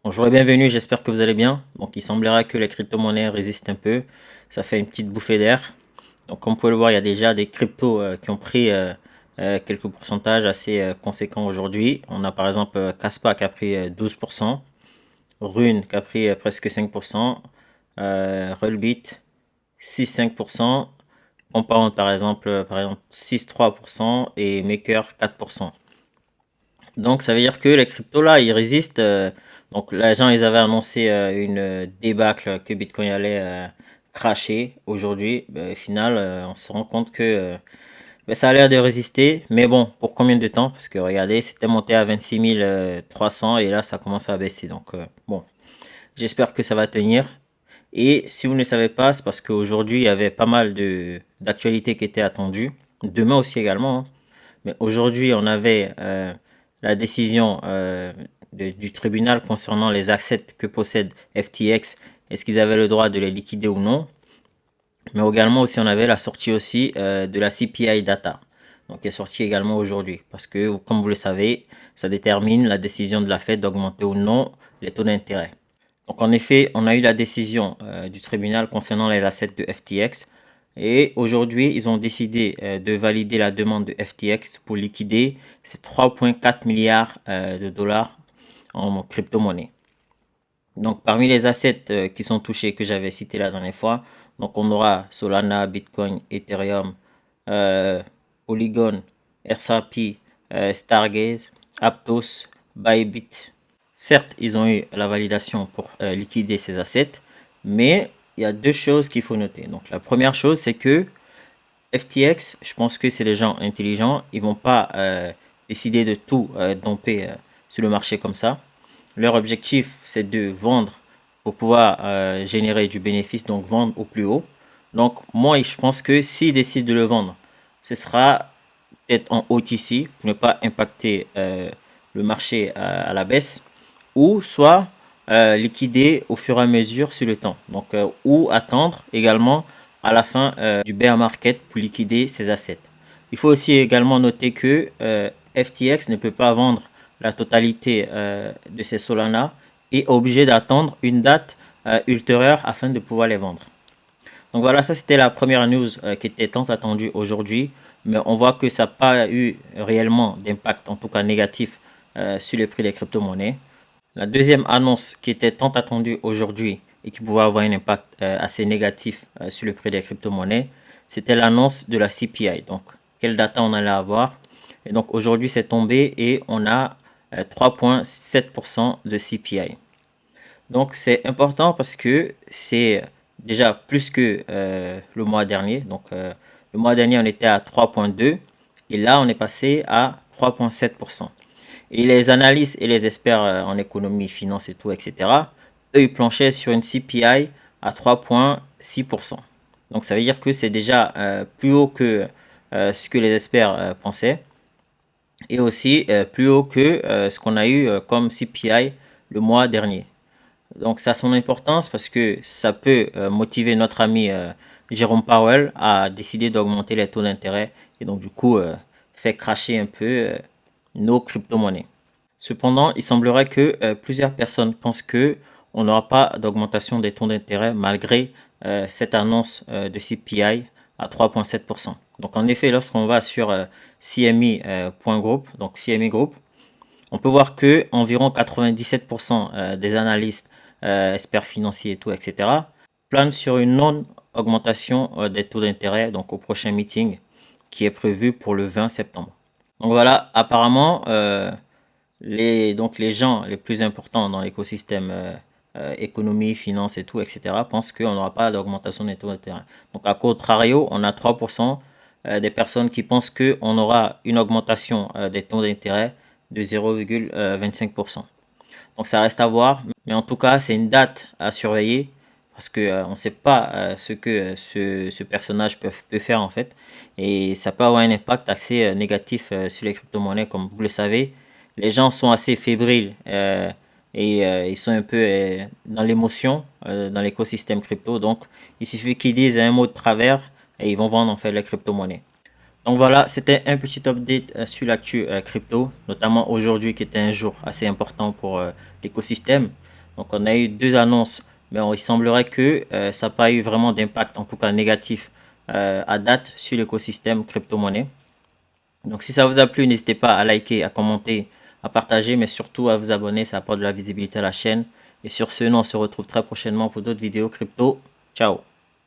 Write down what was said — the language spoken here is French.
Bonjour et bienvenue, j'espère que vous allez bien. Donc il semblerait que les crypto-monnaies résistent un peu. Ça fait une petite bouffée d'air. Donc comme vous pouvez le voir, il y a déjà des cryptos qui ont pris quelques pourcentages assez conséquents aujourd'hui. On a par exemple Kaspa qui a pris 12%, Rune qui a pris presque 5%, Rollbit 6,5%, Compound par exemple 6,3% et Maker 4%. Donc, ça veut dire que les cryptos là, ils résistent. Donc, les gens, ils avaient annoncé une débâcle que Bitcoin allait crasher aujourd'hui. Au final, on se rend compte que ça a l'air de résister. Mais bon, pour combien de temps? Parce que regardez, c'était monté à 26 300 et là, ça commence à baisser. Donc, bon, j'espère que ça va tenir. Et si vous ne savez pas, c'est parce qu'aujourd'hui, il y avait pas mal de d'actualités qui étaient attendues. Demain aussi également, hein. Mais aujourd'hui, on avait la décision du tribunal concernant les assets que possède FTX. Est-ce qu'ils avaient le droit de les liquider ou non? Mais également aussi, on avait la sortie aussi de la CPI data. Donc, qui est sortie également aujourd'hui. Parce que, comme vous le savez, ça détermine la décision de la Fed d'augmenter ou non les taux d'intérêt. Donc, en effet, on a eu la décision du tribunal concernant les assets de FTX. Et aujourd'hui, ils ont décidé de valider la demande de FTX pour liquider ces 3,4 milliards de dollars en crypto-monnaie. Donc, parmi les assets qui sont touchés, que j'avais cité la dernière fois, donc on aura Solana, Bitcoin, Ethereum, euh, Polygon, RSAP, Stargaze, Aptos, Bybit. Certes, ils ont eu la validation pour liquider ces assets, mais il y a deux choses qu'il faut noter. Donc, la première chose, c'est que FTX, je pense que c'est des gens intelligents. Ils vont pas décider de tout domper sur le marché comme ça. Leur objectif, c'est de vendre pour pouvoir générer du bénéfice, donc vendre au plus haut. Donc, moi, je pense que s'ils décident de le vendre, ce sera peut-être en OTC pour ne pas impacter le marché à la baisse, ou soit liquider au fur et à mesure sur le temps. Donc, ou attendre également à la fin du bear market pour liquider ses assets. Il faut aussi également noter que FTX ne peut pas vendre la totalité de ses Solana et est obligé d'attendre une date ultérieure afin de pouvoir les vendre. Donc voilà, ça c'était la première news qui était tant attendue aujourd'hui, mais on voit que ça n'a pas eu réellement d'impact, en tout cas négatif, sur les prix des crypto-monnaies. La deuxième annonce qui était tant attendue aujourd'hui et qui pouvait avoir un impact assez négatif sur le prix des crypto-monnaies, c'était l'annonce de la CPI. Donc, quelle data on allait avoir. Et donc, aujourd'hui, c'est tombé et on a 3,7% de CPI. Donc, c'est important parce que c'est déjà plus que le mois dernier. Donc, le mois dernier, on était à 3,2 et là, on est passé à 3,7%. Et les analystes et les experts en économie, finance et tout, etc., eux, ils planchaient sur une CPI à 3,6%. Donc, ça veut dire que c'est déjà plus haut que ce que les experts pensaient et aussi plus haut que ce qu'on a eu comme CPI le mois dernier. Donc, ça a son importance parce que ça peut motiver notre ami Jérôme Powell à décider d'augmenter les taux d'intérêt et donc, du coup, faire cracher un peu nos crypto-monnaies. Cependant, il semblerait que plusieurs personnes pensent que on n'aura pas d'augmentation des taux d'intérêt malgré cette annonce de CPI à 3,7%. Donc en effet, lorsqu'on va sur CME.group, donc CME Group, on peut voir que environ 97% des analystes, experts financiers et tout, etc., planent sur une non-augmentation des taux d'intérêt donc au prochain meeting qui est prévu pour le 20 septembre. Donc voilà, apparemment, donc les gens les plus importants dans l'écosystème économie, finance et tout, etc., pensent qu'on n'aura pas d'augmentation des taux d'intérêt. Donc à contrario, on a 3% des personnes qui pensent qu'on aura une augmentation des taux d'intérêt de 0,25%. Donc ça reste à voir, mais en tout cas, c'est une date à surveiller parce que on ne sait pas ce que ce personnage peut faire en fait, et ça peut avoir un impact assez négatif sur les crypto-monnaies, comme vous le savez. Les gens sont assez fébriles et ils sont un peu dans l'émotion dans l'écosystème crypto, donc il suffit qu'ils disent un mot de travers et ils vont vendre en fait les crypto-monnaies. Donc voilà, c'était un petit update sur l'actu crypto, notamment aujourd'hui qui était un jour assez important pour l'écosystème. Donc on a eu deux annonces, mais il semblerait que ça n'a pas eu vraiment d'impact, en tout cas négatif, à date sur l'écosystème crypto-monnaie. Donc si ça vous a plu, n'hésitez pas à liker, à commenter, à partager, mais surtout à vous abonner, ça apporte de la visibilité à la chaîne. Et sur ce, nous on se retrouve très prochainement pour d'autres vidéos crypto. Ciao!